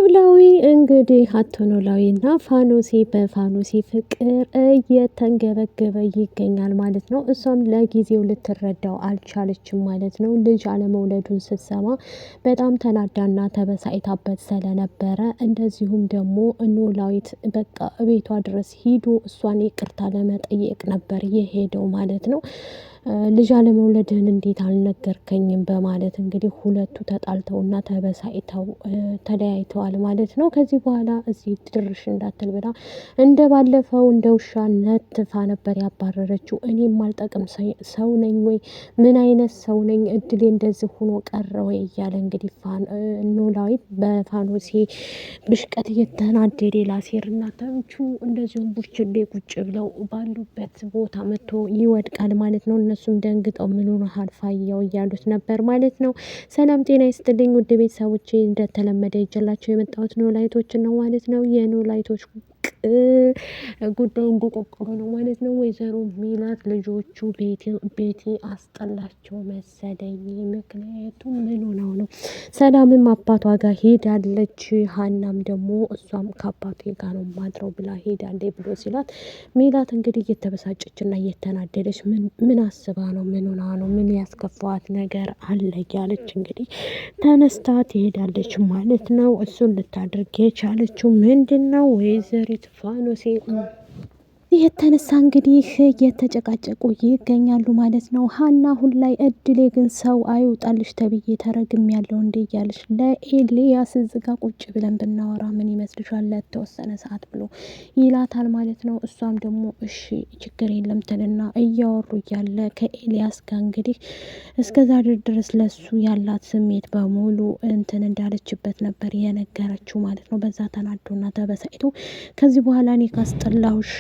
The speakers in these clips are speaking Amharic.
ኖላዊ እንግዲህ አቶ ኖላዊና ፋኖሴ በፋኖሴ ፍቅር እየተንገበገበ ይገኛል ማለት ነው። እሷም ለጊዜው ልትረዳው አልቻለችም ማለት ነው። ልጅ አለመውለዱን ስትሰማ በጣም ተናዳና ተበሳጭታበት ስለነበረ እንደዚሁም ደግሞ ኖላዊት በቃ ቤቷ ድረስ ሂዶ እሷን ይቅርታ ለመጠየቅ ነበር የሄደው ማለት ነው። ልጅ አለመውለድህን እንዴት አልነገርከኝም? በማለት እንግዲህ ሁለቱ ተጣልተውና ተበሳጭተው ተለያይተዋል ማለት ነው። ከዚህ በኋላ እዚህ ድርሽ እንዳትል ብላ እንደ ባለፈው እንደ ውሻ ነትፋ ነበር ያባረረችው። እኔ የማልጠቅም ሰው ነኝ ወይ? ምን አይነት ሰው ነኝ? እድሌ እንደዚህ ሆኖ ቀረ ወይ? እያለ እንግዲህ ኖላዊት በፋኖሴ ብሽቀት እየተናደደ ላሴርና ተምቹ እንደዚሁም ቡችሌ ቁጭ ብለው ባሉበት ቦታ መጥቶ ይወድቃል ማለት ነው። እነሱም ደንግጠው ምን ሆነሃል ፋያው እያሉት ነበር ማለት ነው። ሰላም ጤና ይስጥልኝ ውድ ቤተሰቦቼ፣ እንደተለመደ ይዤላችሁ የመጣሁት ኖላዊቶችን ነው ማለት ነው። የኖላዊቶች ጉዳይ እንደቀጠለ ነው ማለት ነው። ወይዘሮ ሜላት ልጆቹ ቤቴ አስጠላቸው መሰለኝ። ምክንያቱም ምን ሆነው ነው? ሰላምም አባቷ ጋር ሄዳለች። ሀናም ደግሞ እሷም ከአባቴ ጋር ነው ማድረው ብላ ሄዳለች ብሎ ሲላት ሜላት እንግዲህ እየተበሳጨች እና እየተናደደች ምን አስባ ነው? ምን ሆና ነው? ምን ያስከፋዋት ነገር አለ? እያለች እንግዲህ ተነስታ ትሄዳለች ማለት ነው። እሱን ልታደርግ የቻለችው ምንድን ነው? ወይዘሪት ፋኖሴ የተነሳ እንግዲህ እየተጨቃጨቁ ይገኛሉ ማለት ነው። ሀና አሁን ላይ እድሌ ግን ሰው አይውጣልሽ ተብዬ ተረግም ያለው እንዴ እያለች ለኤልያስ እዝጋ ቁጭ ብለን ብናወራ ምን ይመስልሻል? ለተወሰነ ሰዓት ብሎ ይላታል ማለት ነው። እሷም ደግሞ እሺ ችግር የለም ትልና እያወሩ እያለ ከኤልያስ ጋር እንግዲህ እስከዛ ድረስ ለሱ ያላት ስሜት በሙሉ እንትን እንዳለችበት ነበር የነገረችው ማለት ነው። በዛ ተናዶና ተበሳጭቶ ከዚህ በኋላ እኔ ካስጠላሁሽ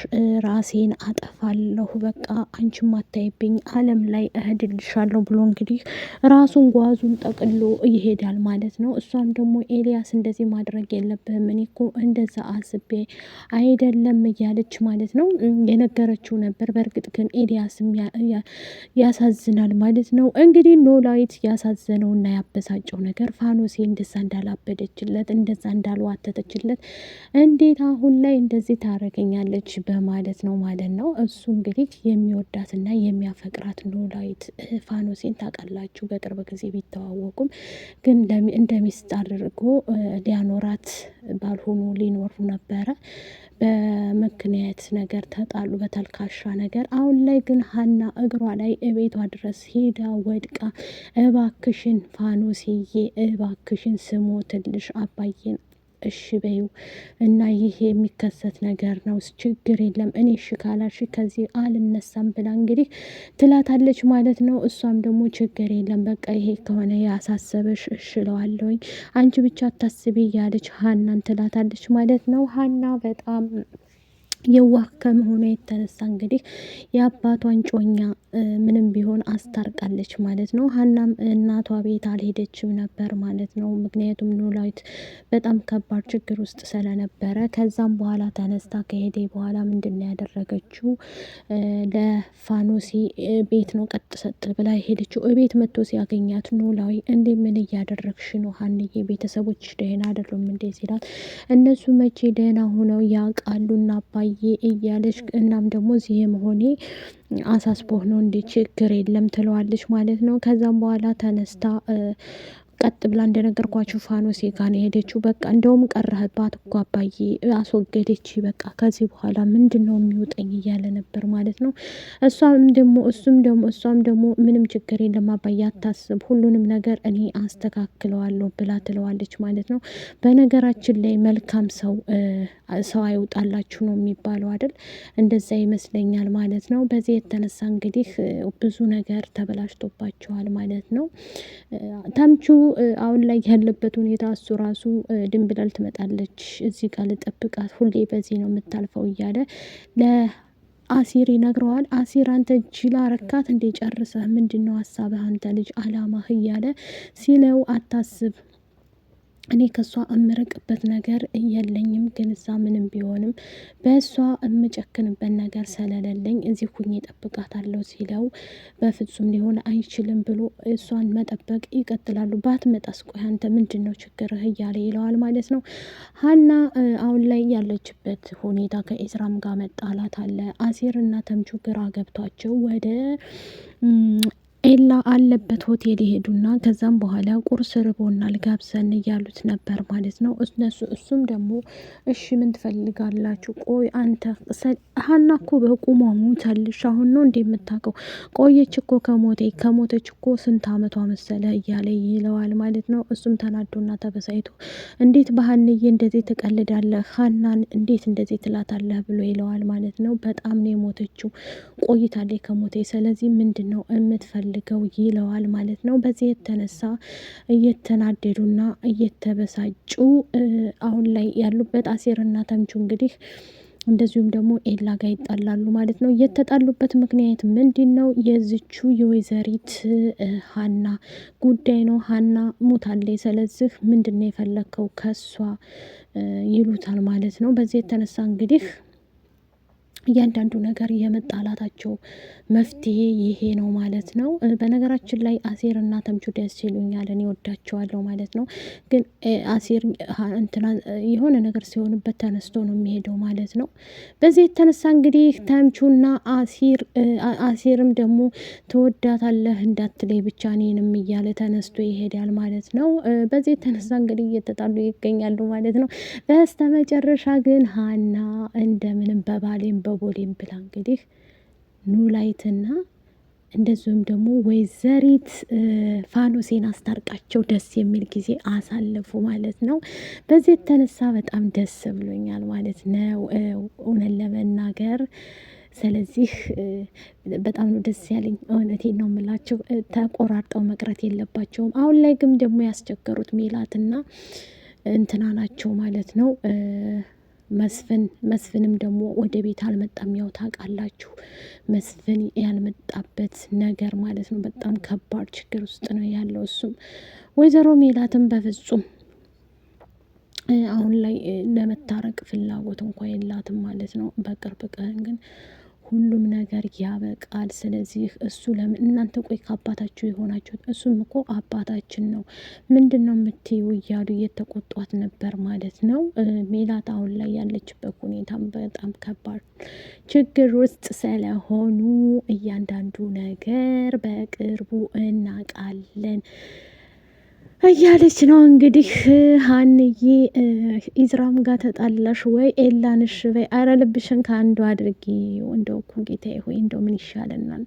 ራሴን አጠፋለሁ፣ በቃ አንቺም አታይብኝ፣ አለም ላይ እሄድልሻለሁ ብሎ እንግዲህ ራሱን ጓዙን ጠቅሎ ይሄዳል ማለት ነው። እሷም ደግሞ ኤልያስ እንደዚህ ማድረግ የለብህም እኔ እኮ እንደዛ አስቤ አይደለም እያለች ማለት ነው የነገረችው ነበር። በእርግጥ ግን ኤልያስም ያሳዝናል ማለት ነው። እንግዲህ ኖላዊት ያሳዘነውና ያበሳጨው ነገር ፋኖሴ እንደዛ እንዳላበደችለት እንደዛ እንዳልዋተተችለት እንዴት አሁን ላይ እንደዚህ ታረገኛለች በማለት ነው ማለት ነው። እሱ እንግዲህ የሚወዳትና የሚያፈቅራት ኖላዊት ፋኖሴን ታውቃላችሁ፣ በቅርብ ጊዜ ቢተዋወቁም ግን እንደ ሚስት አድርጎ ሊያኖራት ባልሆኑ ሊኖሩ ነበረ። በምክንያት ነገር ተጣሉ፣ በተልካሻ ነገር። አሁን ላይ ግን ሀና እግሯ ላይ እቤቷ ድረስ ሄዳ ወድቃ እባክሽን ፋኖሴዬ፣ እባክሽን ስሞትልሽ አባዬን እሺ በይው እና ይሄ የሚከሰት ነገር ነው፣ ችግር የለም እኔ እሺ ካላልሽ ከዚህ አልነሳም ብላ እንግዲህ ትላታለች ማለት ነው። እሷም ደግሞ ችግር የለም በቃ ይሄ ከሆነ ያሳሰበሽ እሺ እለዋለሁኝ፣ አንቺ ብቻ አታስቢ እያለች ሀናን ትላታለች ማለት ነው። ሀና በጣም የዋህ ከመሆኗ የተነሳ እንግዲህ የአባቷን ጮኛ ምንም ቢሆን አስታርቃለች ማለት ነው። ሀናም እናቷ ቤት አልሄደችም ነበር ማለት ነው። ምክንያቱም ኖላዊት በጣም ከባድ ችግር ውስጥ ስለነበረ ከዛም በኋላ ተነስታ ከሄደ በኋላ ምንድን ነው ያደረገችው? ለፋኖሴ ቤት ነው ቀጥ ሰጥል ብላ ሄደችው። ቤት መጥቶ ሲያገኛት ኖላዊ እንዴ ምን እያደረግሽ ነው ሀንዬ? ቤተሰቦች ደህና አይደሉም እንዴ ሲላት እነሱ መቼ ደህና ሆነው ያውቃሉና አባዬ እያለች እናም ደግሞ እዚህ መሆኔ አሳስቦህ ነው እንዴ? ችግር የለም ትለዋለች ማለት ነው። ከዛም በኋላ ተነስታ ቀጥ ብላ እንደነገርኳችሁ ፋኖሴ ጋር ነው የሄደችው። በቃ እንደውም ቀረህባት እኮ አባዬ አስወገደች፣ በቃ ከዚህ በኋላ ምንድን ነው የሚውጠኝ እያለ ነበር ማለት ነው። እሷም ደግሞ ምንም ችግር የለም አባዬ አታስብ፣ ሁሉንም ነገር እኔ አስተካክለዋለሁ ብላ ትለዋለች ማለት ነው። በነገራችን ላይ መልካም ሰው አይውጣላችሁ ነው የሚባለው አይደል? እንደዛ ይመስለኛል ማለት ነው። በዚህ የተነሳ እንግዲህ ብዙ ነገር ተበላሽቶባቸዋል ማለት ነው። ተምቹ አሁን ላይ ያለበት ሁኔታ እሱ ራሱ ድንብላል ትመጣለች እዚህ ጋር ልጠብቃት፣ ሁሌ በዚህ ነው የምታልፈው እያለ ለአሲር ይነግረዋል። አሲር አንተ ጅላ ረካት እንዴ? ጨርሰህ ምንድን ነው ሀሳብህ አንተ ልጅ አላማህ? እያለ ሲለው አታስብ እኔ ከሷ እምርቅበት ነገር የለኝም። ግን እዛ ምንም ቢሆንም በእሷ እምጨክንበት ነገር ስለሌለኝ እዚህ ሁኜ እጠብቃታለሁ ሲለው በፍጹም ሊሆን አይችልም ብሎ እሷን መጠበቅ ይቀጥላሉ። ባትመጣስ ቆይ አንተ ምንድን ነው ችግርህ እያለ ይለዋል ማለት ነው። ሀና አሁን ላይ ያለችበት ሁኔታ ከኤስራም ጋር መጣላት አለ። አሴርና ተምቹ ግራ ገብቷቸው ወደ ኤላ አለበት ሆቴል ይሄዱና ከዛም በኋላ ቁርስ ርቦናል ጋብዘን እያሉት ነበር ማለት ነው። እሱም ደግሞ እሺ ምን ትፈልጋላችሁ? ቆይ አንተ ሀና እኮ በቁሟ ሞታለች። አሁን ነው እንዴ የምታውቀው? ቆየች እኮ ከሞተች እኮ ስንት አመቷ መሰለ እያለ ይለዋል ማለት ነው። እሱም ተናዶና ተበሳይቶ እንዴት በሀንዬ እንደዚህ ትቀልዳለህ? ሀናን እንዴት እንደዚህ ትላታለህ? ብሎ ይለዋል ማለት ነው። በጣም ነው የሞተችው፣ ቆይታለች ከሞተ። ስለዚህ ምንድን ነው የምትፈልገው? ይለዋል ማለት ነው። በዚህ የተነሳ እየተናደዱና እየተበሳጩ አሁን ላይ ያሉበት አሴርና ተምቹ እንግዲህ እንደዚሁም ደግሞ ኤላ ጋር ይጣላሉ ማለት ነው። የተጣሉበት ምክንያት ምንድን ነው? የዝቹ የወይዘሪት ሀና ጉዳይ ነው። ሀና ሞታለች። ስለዚህ ምንድን ነው የፈለግከው ከሷ ይሉታል ማለት ነው። በዚህ የተነሳ እንግዲህ እያንዳንዱ ነገር የመጣላታቸው መፍትሄ ይሄ ነው ማለት ነው። በነገራችን ላይ አሴርና ተምቹ ደስ ይሉኛል፣ እኔ ወዳቸዋለሁ ማለት ነው። ግን አሴር እንትና የሆነ ነገር ሲሆንበት ተነስቶ ነው የሚሄደው ማለት ነው። በዚህ የተነሳ እንግዲህ ተምቹና አሴርም ደግሞ ትወዳታለህ እንዳትለይ ብቻ እኔንም እያለ ተነስቶ ይሄዳል ማለት ነው። በዚህ የተነሳ እንግዲህ እየተጣሉ ይገኛሉ ማለት ነው። በስተ መጨረሻ ግን ሀና እንደምንም በባሌም በቦሌም ብላ እንግዲህ ኖላዊትና እንደዚሁም ደግሞ ወይዘሪት ፋኖሴን አስታርቃቸው ደስ የሚል ጊዜ አሳለፉ ማለት ነው። በዚህ የተነሳ በጣም ደስ ብሎኛል ማለት ነው እውነት ለመናገር። ስለዚህ በጣም ነው ደስ ያለኝ። እውነቴን ነው የምላቸው። ተቆራርጠው መቅረት የለባቸውም። አሁን ላይ ግን ደግሞ ያስቸገሩት ሜላትና እንትና ናቸው ማለት ነው። መስፍንም ደግሞ ወደ ቤት አልመጣም። ያው ታውቃላችሁ መስፍን ያልመጣበት ነገር ማለት ነው በጣም ከባድ ችግር ውስጥ ነው ያለው እሱም። ወይዘሮ ሜላትም በፍጹም አሁን ላይ ለመታረቅ ፍላጎት እንኳ የላትም ማለት ነው። በቅርብ ቀን ግን ሁሉም ነገር ያበቃል። ስለዚህ እሱ ለምን እናንተ ቆይ ከአባታችሁ የሆናችሁት እሱም እኮ አባታችን ነው ምንድን ነው የምትዩ እያሉ እየተቆጧት ነበር ማለት ነው። ሜላት አሁን ላይ ያለችበት ሁኔታም በጣም ከባድ ችግር ውስጥ ስለሆኑ እያንዳንዱ ነገር በቅርቡ እናቃለን እያለች ነው እንግዲህ ሀንዬ። ኢዝራም ጋር ተጣላሽ ወይ ኤላንሽ በይ፣ አረ ልብሽን ከአንዱ አድርጊ። እንደው እኮ ጌታዬ ሆይ እንደው ምን ይሻለናል?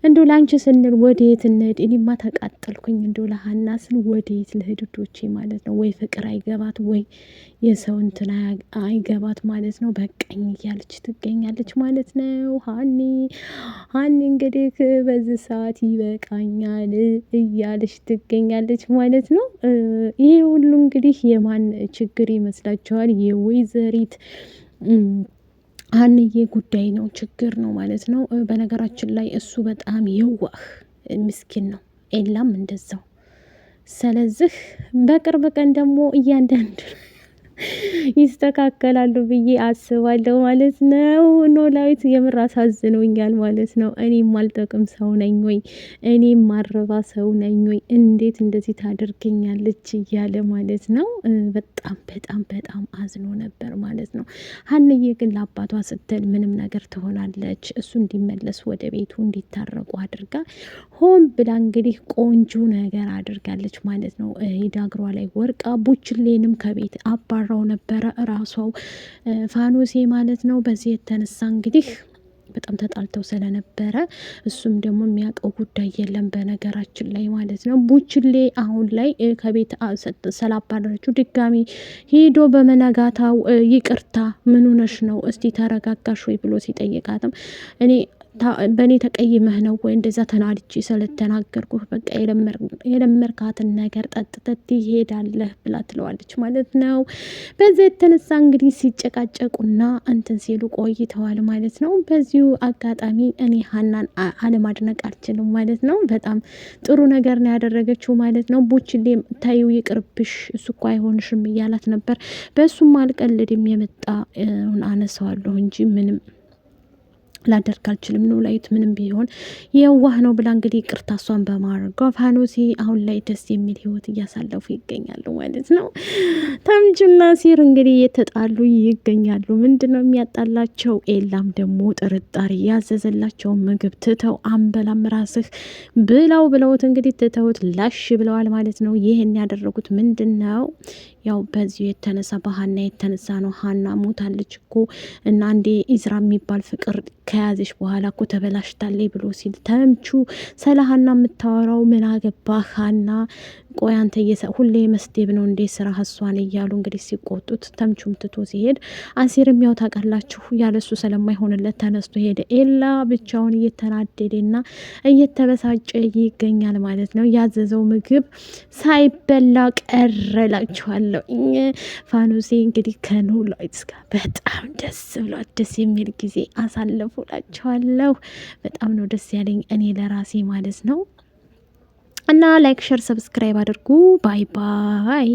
እንደው ለአንቺ ስንል ወደየት እንሂድ? እኔማ ተቃጠልኩኝ። እንደው ለሀና ስል ወደየት ልሂድ ዶቼ ማለት ነው። ወይ ፍቅር አይገባት ወይ የሰው እንትን አይገባት ማለት ነው። በቀኝ እያለች ትገኛለች ማለት ነው። ሀኒ እንግዲህ በዚህ ሰዓት ይበቃኛል እያለች ትገኛለች ማለት ነው። ይሄ ሁሉ እንግዲህ የማን ችግር ይመስላችኋል? የወይዘሪት ሀንዬ ጉዳይ ነው፣ ችግር ነው ማለት ነው። በነገራችን ላይ እሱ በጣም የዋህ ምስኪን ነው፣ ኤላም እንደዛው። ስለዚህ በቅርብ ቀን ደግሞ እያንዳንዱ ይስተካከላሉ ብዬ አስባለሁ ማለት ነው። ኖላዊት የምር አሳዝኖኛል ማለት ነው። እኔም አልጠቅም ሰው ነኝ ወይ? እኔም ማረባ ሰው ነኝ ወይ? እንዴት እንደዚህ ታደርገኛለች እያለ ማለት ነው። በጣም በጣም በጣም አዝኖ ነበር ማለት ነው። ሀንዬ ግን ለአባቷ ስትል ምንም ነገር ትሆናለች። እሱ እንዲመለስ ወደ ቤቱ እንዲታረቁ አድርጋ ሆን ብላ እንግዲህ ቆንጆ ነገር አድርጋለች ማለት ነው። ዳግሯ ላይ ወርቃ ቡችሌንም ከቤት አባራው ነበረ እራሷው ፋኖሴ ማለት ነው። በዚህ የተነሳ እንግዲህ በጣም ተጣልተው ስለነበረ እሱም ደግሞ የሚያውቀው ጉዳይ የለም በነገራችን ላይ ማለት ነው። ቡችሌ አሁን ላይ ከቤት ስላባረረችው ድጋሚ ሄዶ በመነጋታው ይቅርታ ምን ሆነሽ ነው እስቲ ተረጋጋሽ ወይ ብሎ ሲጠይቃትም እኔ በእኔ ተቀይመህ ነው ወይ እንደዛ ተናድጄ ስለተናገርኩህ በቃ የለመርካትን ነገር ጠጥተት ይሄዳለህ ብላ ትለዋለች ማለት ነው። በዚህ የተነሳ እንግዲህ ሲጨቃጨቁና እንትን ሲሉ ቆይተዋል ማለት ነው። በዚሁ አጋጣሚ እኔ ሀናን አለማድነቅ አልችልም ማለት ነው። በጣም ጥሩ ነገር ነው ያደረገችው ማለት ነው። ቡችሌም ታዩ ይቅርብሽ፣ እሱ እኮ አይሆንሽም እያላት ነበር። በእሱም አልቀልድም የመጣ አነሳዋለሁ እንጂ ምንም ላደርግ አልችልም ነው ላይት ምንም ቢሆን የዋህ ነው ብላ እንግዲህ ቅርታ እሷን በማድረጓ ፋኖሴ አሁን ላይ ደስ የሚል ህይወት እያሳለፉ ይገኛሉ ማለት ነው። ተምቹና ሲር እንግዲህ እየተጣሉ ይገኛሉ። ምንድን ነው የሚያጣላቸው? ኤላም ደግሞ ጥርጣሬ ያዘዘላቸው ምግብ ትተው አንበላም ራስህ ብላው ብለውት እንግዲህ ትተውት ላሽ ብለዋል ማለት ነው። ይህን ያደረጉት ምንድን ነው? ያው በዚሁ የተነሳ በሀና የተነሳ ነው። ሀና ሞታለች እኮ እና አንዴ ኢዝራ የሚባል ፍቅር ከያዘች በኋላ እኮ ተበላሽታለች ብሎ ሲል ተምቹ ስለ ሀና የምታወራው ምን አገባ ሀና ቆይ አንተ ሁሌ መስደብ ነው እንዴ ስራ እሷን እያሉ እንግዲህ ሲቆጡት ተምቹም ትቶ ሲሄድ አሲርም ያው ታውቃላችሁ ያለሱ ስለማይሆንለት ተነስቶ ሄደ። ኤላ ብቻውን እየተናደደና እየተበሳጨ ይገኛል ማለት ነው። ያዘዘው ምግብ ሳይበላ ቀረላችኋለሁ። ፋኖሴ እንግዲህ ከኖላዊት ጋር በጣም ደስ ብሏት ደስ የሚል ጊዜ አሳልፉላችኋለሁ። በጣም ነው ደስ ያለኝ እኔ ለራሴ ማለት ነው። እና ላይክ ሸር ሰብስክራይብ አድርጉ። ባይ ባይ።